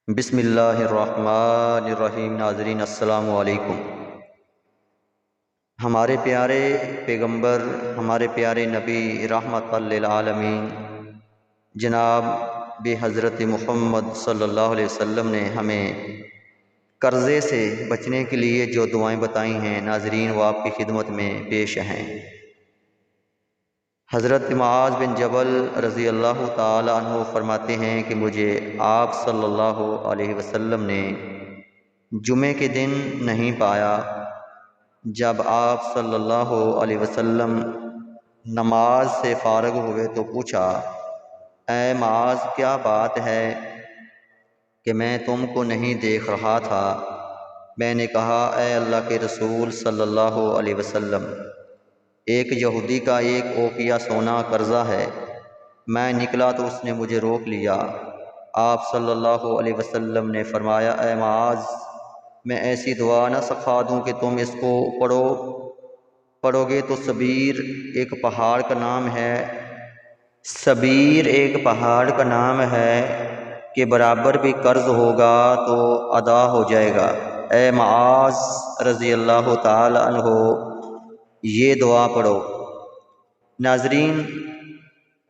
بسم اللہ الرحمن الرحیم۔ ناظرین السلام علیکم۔ ہمارے پیارے پیغمبر، ہمارے پیارے نبی رحمت للعالمین جناب حضرت محمد صلی اللہ علیہ وسلم نے ہمیں قرضے سے بچنے کے لیے جو دعائیں بتائی ہیں، ناظرین وہ آپ کی خدمت میں پیش ہیں۔ حضرت معاذ بن جبل رضی اللہ تعالی عنہ فرماتے ہیں کہ مجھے آپ صلی اللہ علیہ وسلم نے جمعے کے دن نہیں پایا۔ جب آپ صلی اللہ علیہ وسلم نماز سے فارغ ہوئے تو پوچھا، اے معاذ کیا بات ہے کہ میں تم کو نہیں دیکھ رہا تھا؟ میں نے کہا، اے اللہ کے رسول صلی اللہ علیہ وسلم، ایک یہودی کا ایک اوقیہ سونا قرضہ ہے۔ میں نکلا تو اس نے مجھے روک لیا۔ آپ صلی اللہ علیہ وسلم نے فرمایا، اے معاذ، میں ایسی دعا نہ سکھا دوں کہ تم اس کو پڑھو گے تو صبیر ایک پہاڑ کا نام ہے، صبیر ایک پہاڑ کا نام ہے کہ برابر بھی قرض ہوگا تو ادا ہو جائے گا۔ اے معاذ رضی اللہ تعالی عنہ، یہ دعا پڑھو۔ ناظرین،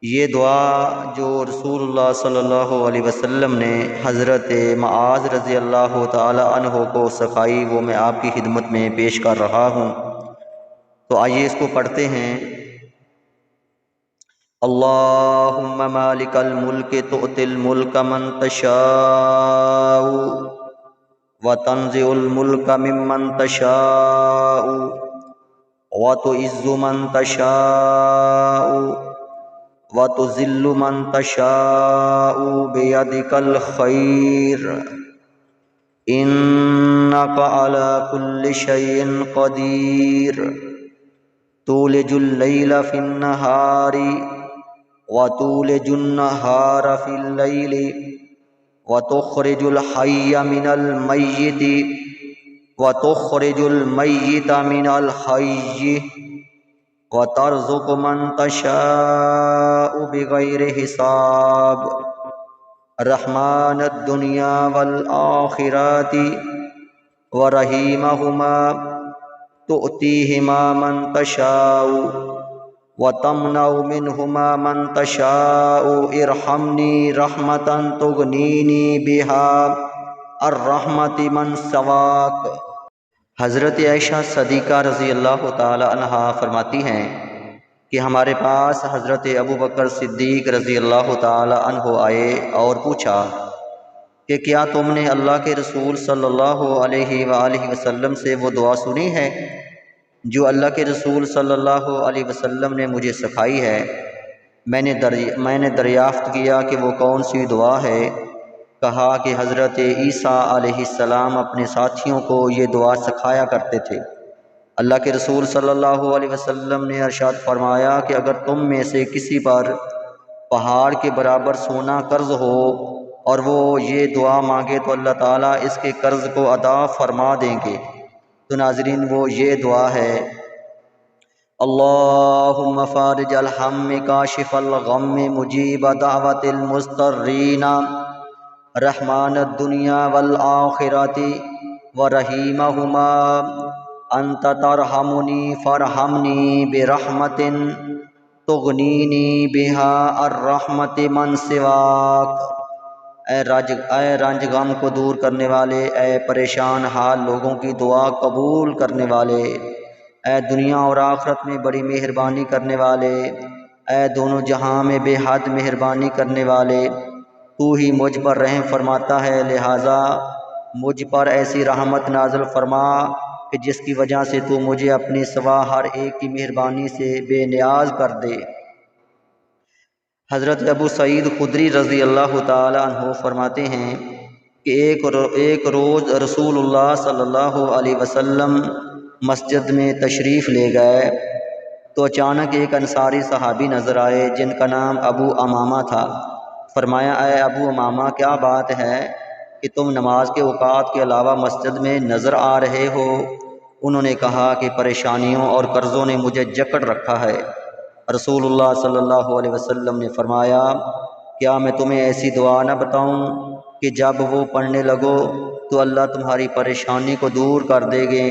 یہ دعا جو رسول اللہ صلی اللہ علیہ وسلم نے حضرت معاذ رضی اللہ تعالی عنہ کو سکھائی، وہ میں آپ کی خدمت میں پیش کر رہا ہوں۔ تو آئیے اس کو پڑھتے ہیں۔ اللہم مالک الملک تؤتی الملک من تشاء وتنزع الملک ممن تشاء وتعز من تشاء وتذل من تشاء بيدك الخير إنك على كل شيء قدير تولج الليل في النهار وتولج النهار في الليل وتخرج الحي من الميت وتخرج الميت من الحي وترزق من تشاء بغير حساب رحمن الدنيا والآخرات ورحيمهما تؤتيهما من تشاء وتمنع منهما من تشاء ارحمني رحمة تغنيني بها الرحمت من سواک۔ حضرت عائشہ صدیقہ رضی اللہ تعالی عنہا فرماتی ہیں کہ ہمارے پاس حضرت ابو بکر صدیق رضی اللہ تعالی عنہ آئے اور پوچھا کہ کیا تم نے اللہ کے رسول صلی اللہ علیہ وآلہ وسلم سے وہ دعا سنی ہے جو اللہ کے رسول صلی اللہ علیہ وسلم نے مجھے سکھائی ہے؟ میں نے دریافت کیا کہ وہ کون سی دعا ہے؟ کہا کہ حضرت عیسیٰ علیہ السلام اپنے ساتھیوں کو یہ دعا سکھایا کرتے تھے۔ اللہ کے رسول صلی اللہ علیہ وسلم نے ارشاد فرمایا کہ اگر تم میں سے کسی پر پہاڑ کے برابر سونا قرض ہو اور وہ یہ دعا مانگے تو اللہ تعالیٰ اس کے قرض کو ادا فرما دیں گے۔ تو ناظرین وہ یہ دعا ہے، اللہم فارج الہم کاشف الغم مجیب دعوت المضطرین رحمان الدنیا والآخرۃ ورحیمہما انت ترحمنی فرحمنی برحمت تغنینی بہا الرحمت من سواک۔ اے رنج غم کو دور کرنے والے، اے پریشان حال لوگوں کی دعا قبول کرنے والے، اے دنیا اور آخرت میں بڑی مہربانی کرنے والے، اے دونوں جہاں میں بے حد مہربانی کرنے والے، تو ہی مجھ پر رحم فرماتا ہے، لہٰذا مجھ پر ایسی رحمت نازل فرما کہ جس کی وجہ سے تو مجھے اپنے سوا ہر ایک کی مہربانی سے بے نیاز کر دے۔ حضرت ابو سعید خدری رضی اللہ تعالی عنہ فرماتے ہیں کہ ایک روز رسول اللہ صلی اللہ علیہ وسلم مسجد میں تشریف لے گئے تو اچانک ایک انصاری صحابی نظر آئے جن کا نام ابو امامہ تھا۔ فرمایا، اے ابو امامہ کیا بات ہے کہ تم نماز کے اوقات کے علاوہ مسجد میں نظر آ رہے ہو؟ انہوں نے کہا کہ پریشانیوں اور قرضوں نے مجھے جکڑ رکھا ہے۔ رسول اللہ صلی اللہ علیہ وسلم نے فرمایا، کیا میں تمہیں ایسی دعا نہ بتاؤں کہ جب وہ پڑھنے لگو تو اللہ تمہاری پریشانی کو دور کر دیں گے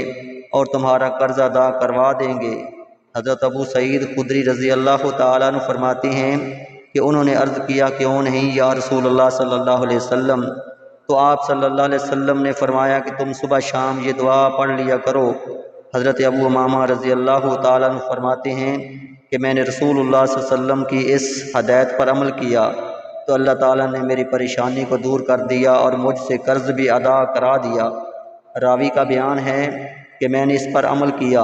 اور تمہارا قرض ادا کروا دیں گے۔ حضرت ابو سعید خدری رضی اللہ تعالیٰ عنہ فرماتے ہیں کہ انہوں نے عرض کیا کیوں نہیں یا رسول اللہ صلی اللہ علیہ وسلم؟ تو آپ صلی اللہ علیہ وسلم نے فرمایا کہ تم صبح شام یہ دعا پڑھ لیا کرو۔ حضرت ابو امامہ رضی اللہ تعالیٰ عنہ فرماتے ہیں کہ میں نے رسول اللہ صلی اللہ علیہ وسلم کی اس ہدایت پر عمل کیا تو اللہ تعالیٰ نے میری پریشانی کو دور کر دیا اور مجھ سے قرض بھی ادا کرا دیا۔ راوی کا بیان ہے کہ میں نے اس پر عمل کیا،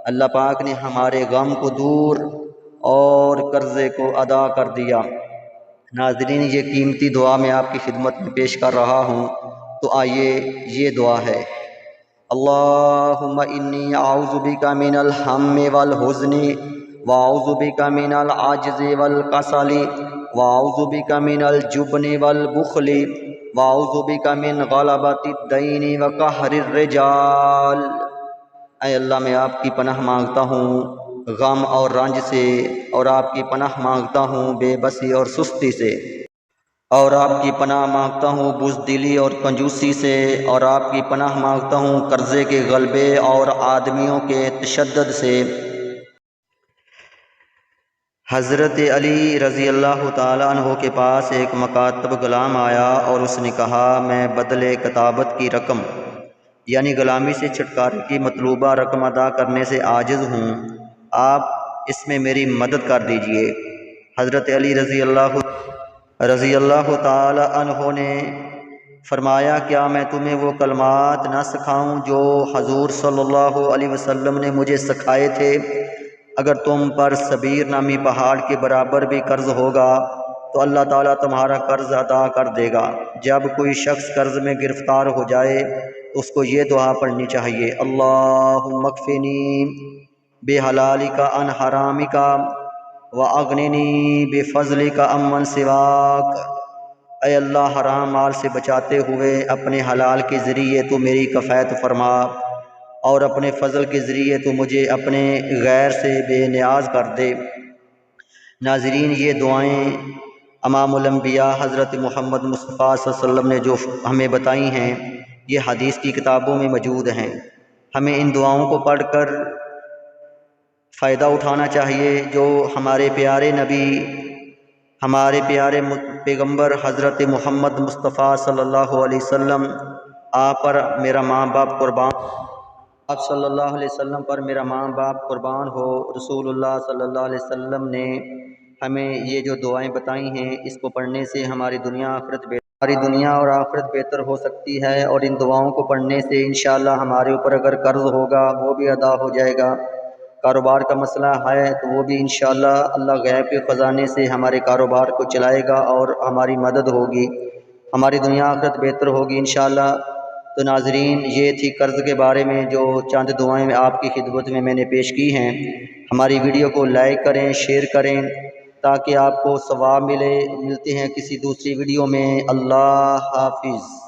اللہ پاک نے ہمارے غم کو دور اور قرضے کو ادا کر دیا۔ ناظرین، یہ قیمتی دعا میں آپ کی خدمت میں پیش کر رہا ہوں، تو آئیے یہ دعا ہے۔ اللہم انی اعوذ بک من الہم والحزن واعوذ بک من العجز والکسل واعوذ بک من الجبن والبخل واعوذ بک من غلبۃ الدین وقہر الرجال۔ اے اللہ، میں آپ کی پناہ مانگتا ہوں غم اور رنج سے، اور آپ کی پناہ مانگتا ہوں بے بسی اور سستی سے، اور آپ کی پناہ مانگتا ہوں بزدلی اور کنجوسی سے، اور آپ کی پناہ مانگتا ہوں قرضے کے غلبے اور آدمیوں کے تشدد سے۔ حضرت علی رضی اللہ تعالیٰ عنہ کے پاس ایک مکاتب غلام آیا اور اس نے کہا، میں بدلے کتابت کی رقم یعنی غلامی سے چھٹکارے کی مطلوبہ رقم ادا کرنے سے عاجز ہوں، آپ اس میں میری مدد کر دیجئے۔ حضرت علی رضی اللہ تعالی عنہ نے فرمایا، کیا میں تمہیں وہ کلمات نہ سکھاؤں جو حضور صلی اللہ علیہ وسلم نے مجھے سکھائے تھے؟ اگر تم پر سبیر نامی پہاڑ کے برابر بھی قرض ہوگا تو اللہ تعالیٰ تمہارا قرض ادا کر دے گا۔ جب کوئی شخص قرض میں گرفتار ہو جائے تو اس کو یہ دعا پڑھنی چاہیے، اللہم اکفنی بحلالک عن حرامک واغننی بفضلک عمن سواک۔ اے اللہ، حرام مال سے بچاتے ہوئے اپنے حلال کے ذریعے تو میری کفایت فرما، اور اپنے فضل کے ذریعے تو مجھے اپنے غیر سے بے نیاز کر دے۔ ناظرین، یہ دعائیں امام الانبیاء حضرت محمد مصطفیٰ صلی اللہ علیہ وسلم نے جو ہمیں بتائی ہیں، یہ حدیث کی کتابوں میں موجود ہیں۔ ہمیں ان دعاؤں کو پڑھ کر فائدہ اٹھانا چاہیے جو ہمارے پیارے نبی، ہمارے پیارے پیغمبر حضرت محمد مصطفیٰ صلی اللہ علیہ وسلم، آپ پر میرا ماں باپ قربان، آپ صلی اللہ علیہ وسلم پر میرا ماں باپ قربان ہو۔ رسول اللہ صلی اللہ علیہ وسلم نے ہمیں یہ جو دعائیں بتائی ہیں، اس کو پڑھنے سے ہماری دنیا اور آخرت بہتر ہو سکتی ہے، اور ان دعاؤں کو پڑھنے سے انشاءاللہ ہمارے اوپر اگر قرض ہوگا وہ بھی ادا ہو جائے گا، کاروبار کا مسئلہ ہے تو وہ بھی انشاءاللہ اللہ غیب کے خزانے سے ہمارے کاروبار کو چلائے گا اور ہماری مدد ہوگی، ہماری دنیا آخرت بہتر ہوگی انشاءاللہ۔ تو ناظرین، یہ تھی قرض کے بارے میں جو چند دعائیں آپ کی خدمت میں نے پیش کی ہیں۔ ہماری ویڈیو کو لائک کریں، شیئر کریں تاکہ آپ کو ثواب ملے۔ ملتے ہیں کسی دوسری ویڈیو میں۔ اللہ حافظ۔